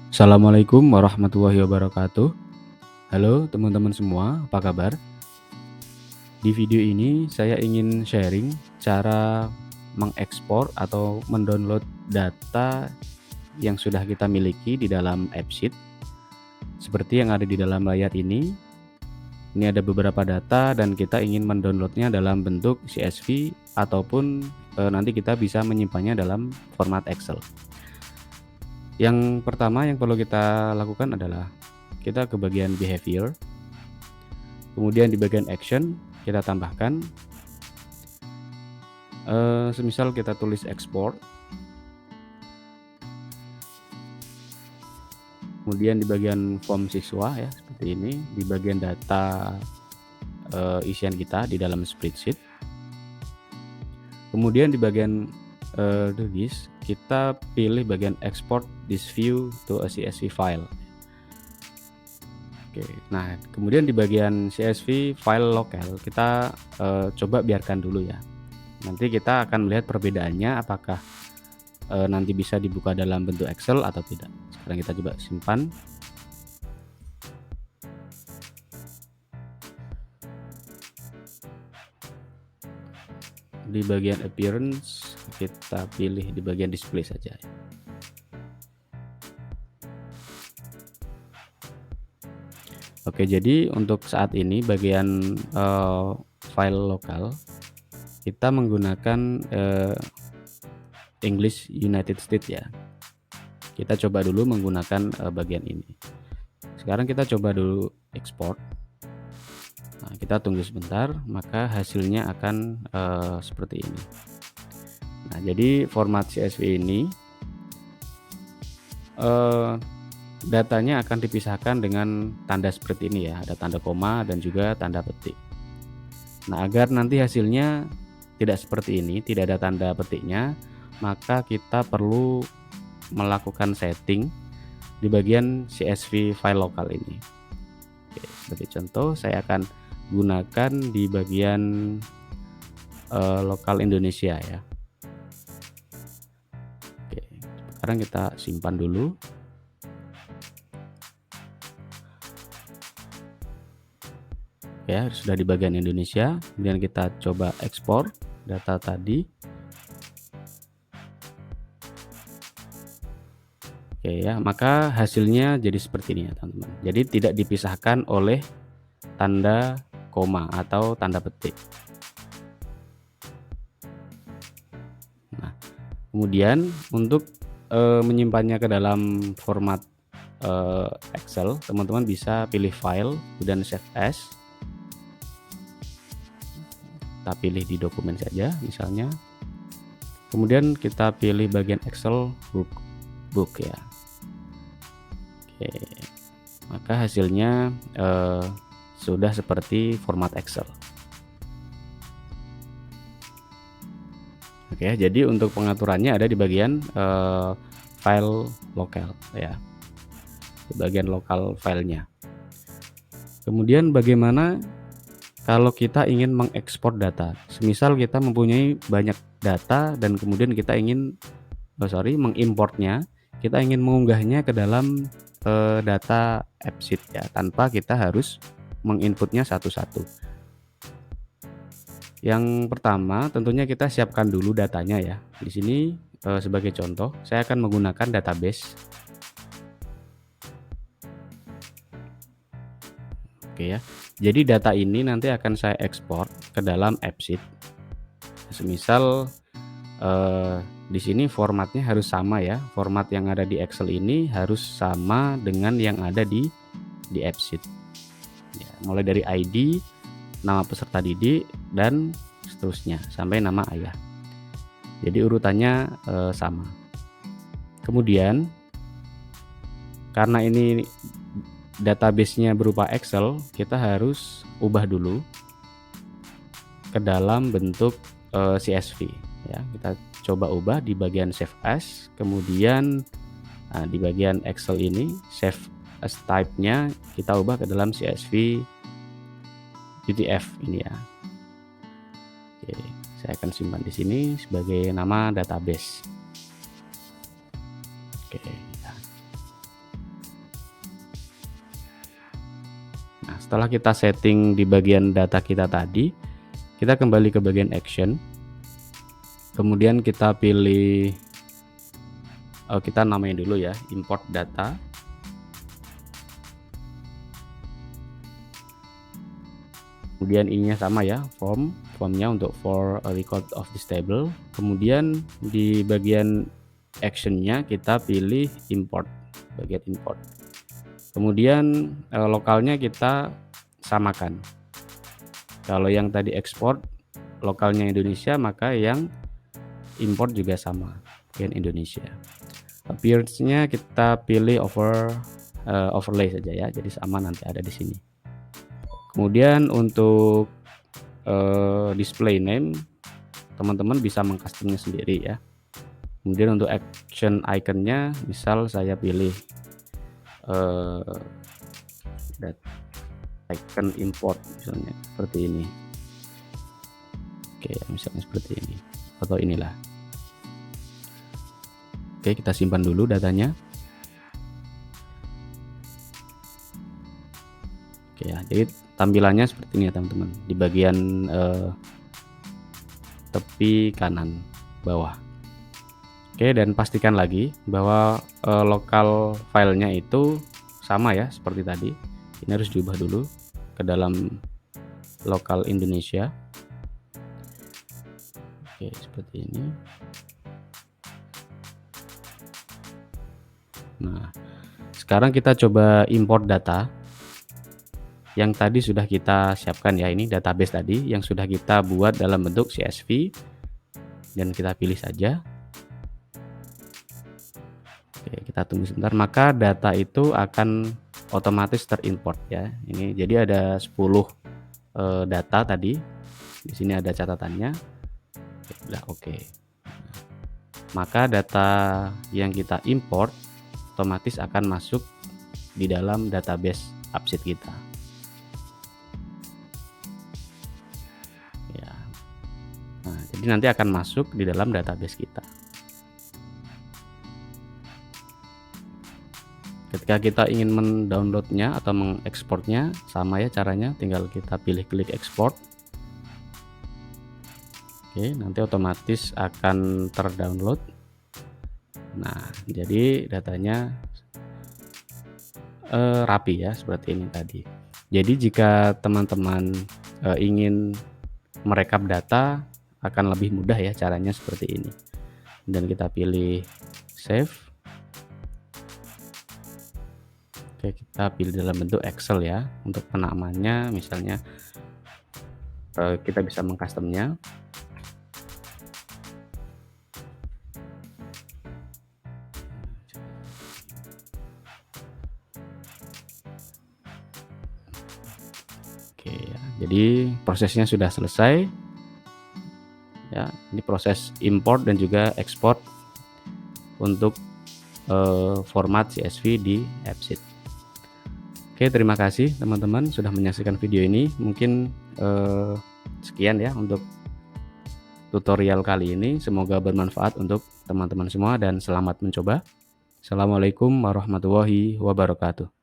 Assalamualaikum warahmatullahi wabarakatuh. Halo teman-teman semua, apa kabar? Di video ini saya ingin sharing cara mengekspor atau mendownload data yang sudah kita miliki di dalam AppSheet. Seperti yang ada di dalam layar ini ada beberapa data dan kita ingin mendownloadnya dalam bentuk CSV ataupun nanti kita bisa menyimpannya dalam format Excel. Yang pertama yang perlu kita lakukan adalah kita ke bagian behavior. Kemudian di bagian action kita tambahkan semisal kita tulis export. Kemudian di bagian form siswa ya seperti ini, di bagian data isian kita di dalam spreadsheet. Kemudian di bagian this kita pilih bagian export this view to a CSV file. Oke, nah kemudian di bagian CSV file lokal kita coba biarkan dulu ya. Nanti kita akan melihat perbedaannya apakah nanti bisa dibuka dalam bentuk Excel atau tidak. Sekarang kita coba simpan. Di bagian appearance kita pilih di bagian display saja. Oke, jadi untuk saat ini bagian file lokal kita menggunakan English United States ya. Kita coba dulu menggunakan bagian ini. Sekarang kita coba dulu export. Nah, kita tunggu sebentar, maka hasilnya akan seperti ini. Nah, jadi format CSV ini datanya akan dipisahkan dengan tanda seperti ini ya, ada tanda koma dan juga tanda petik. Nah, agar nanti hasilnya tidak seperti ini, tidak ada tanda petiknya, maka kita perlu melakukan setting di bagian CSV file lokal ini. Oke, sebagai contoh saya akan gunakan di bagian lokal Indonesia ya. Oke, sekarang kita simpan dulu. Ya, sudah di bagian Indonesia. Kemudian kita coba ekspor data tadi. Oke ya, maka hasilnya jadi seperti ini ya teman-teman. Jadi tidak dipisahkan oleh tanda koma atau tanda petik. Nah, kemudian untuk menyimpannya ke dalam format Excel, teman-teman bisa pilih file dan save as. Kita pilih di dokumen saja misalnya. Kemudian kita pilih bagian Excel book ya. Oke, maka hasilnya sudah seperti format Excel. Oke, jadi untuk pengaturannya ada di bagian file lokal ya, di bagian lokal filenya. Kemudian bagaimana kalau kita ingin mengekspor data? Semisal kita mempunyai banyak data dan kemudian kita ingin mengimportnya, kita ingin mengunggahnya ke dalam data AppSheet ya, tanpa kita harus menginputnya satu-satu. Yang pertama tentunya kita siapkan dulu datanya ya. Di sini sebagai contoh saya akan menggunakan database. Oke ya. Jadi data ini nanti akan saya ekspor ke dalam AppSheet. Semisal di sini formatnya harus sama ya. Format yang ada di Excel ini harus sama dengan yang ada di AppSheet. Ya, mulai dari ID, nama peserta didik dan seterusnya sampai nama ayah. Jadi urutannya sama. Kemudian karena ini database-nya berupa Excel, kita harus ubah dulu ke dalam bentuk CSV ya. Kita coba ubah di bagian save as, kemudian di bagian Excel ini save as type-nya kita ubah ke dalam CSV UTF ini ya. Oke, saya akan simpan di sini sebagai nama database. Oke ya. Nah, setelah kita setting di bagian data kita tadi, kita kembali ke bagian action. Kemudian kita pilih, kita namain dulu ya, import data. Kemudian ininya sama ya, formnya untuk for a record of this table. Kemudian di bagian actionnya kita pilih import, bagian import. Kemudian lokalnya kita samakan. Kalau yang tadi ekspor lokalnya Indonesia, maka yang import juga sama, bagian Indonesia. Appearance-nya kita pilih overlay saja ya, jadi sama nanti ada di sini. Kemudian untuk display name, teman-teman bisa mengcustomnya sendiri ya. Kemudian untuk action iconnya, misal saya pilih icon import misalnya seperti ini. Oke, misalnya seperti ini atau inilah. Oke, kita simpan dulu datanya. Oke ya, jadi tampilannya seperti ini ya teman-teman, di bagian tepi kanan bawah. Oke, dan pastikan lagi bahwa lokal filenya itu sama ya seperti tadi. Ini harus diubah dulu ke dalam lokal Indonesia. Oke, seperti ini. Nah, sekarang kita coba import data yang tadi sudah kita siapkan ya. Ini database tadi yang sudah kita buat dalam bentuk CSV, dan kita pilih saja. Oke, kita tunggu sebentar, maka data itu akan otomatis terimport ya. Ini jadi ada 10 data tadi. Di sini ada catatannya. Udah oke. Maka data yang kita import otomatis akan masuk di dalam database AppSheet kita. Ya. Nah, jadi nanti akan masuk di dalam database kita. Ketika kita ingin mendownloadnya atau mengekspornya, sama ya caranya, tinggal kita pilih klik ekspor. Oke, nanti otomatis akan terdownload. Nah, jadi datanya rapi ya seperti ini tadi. Jadi jika teman-teman ingin merekap data, akan lebih mudah ya caranya seperti ini. Dan kita pilih save. Oke, kita pilih dalam bentuk Excel ya. Untuk penamaannya misalnya kita bisa mengcustomnya. Oke ya, jadi prosesnya sudah selesai ya. Ini proses import dan juga ekspor untuk format CSV di AppSheet. Oke, terima kasih teman-teman sudah menyaksikan video ini. Mungkin sekian ya untuk tutorial kali ini. Semoga bermanfaat untuk teman-teman semua dan selamat mencoba. Assalamualaikum warahmatullahi wabarakatuh.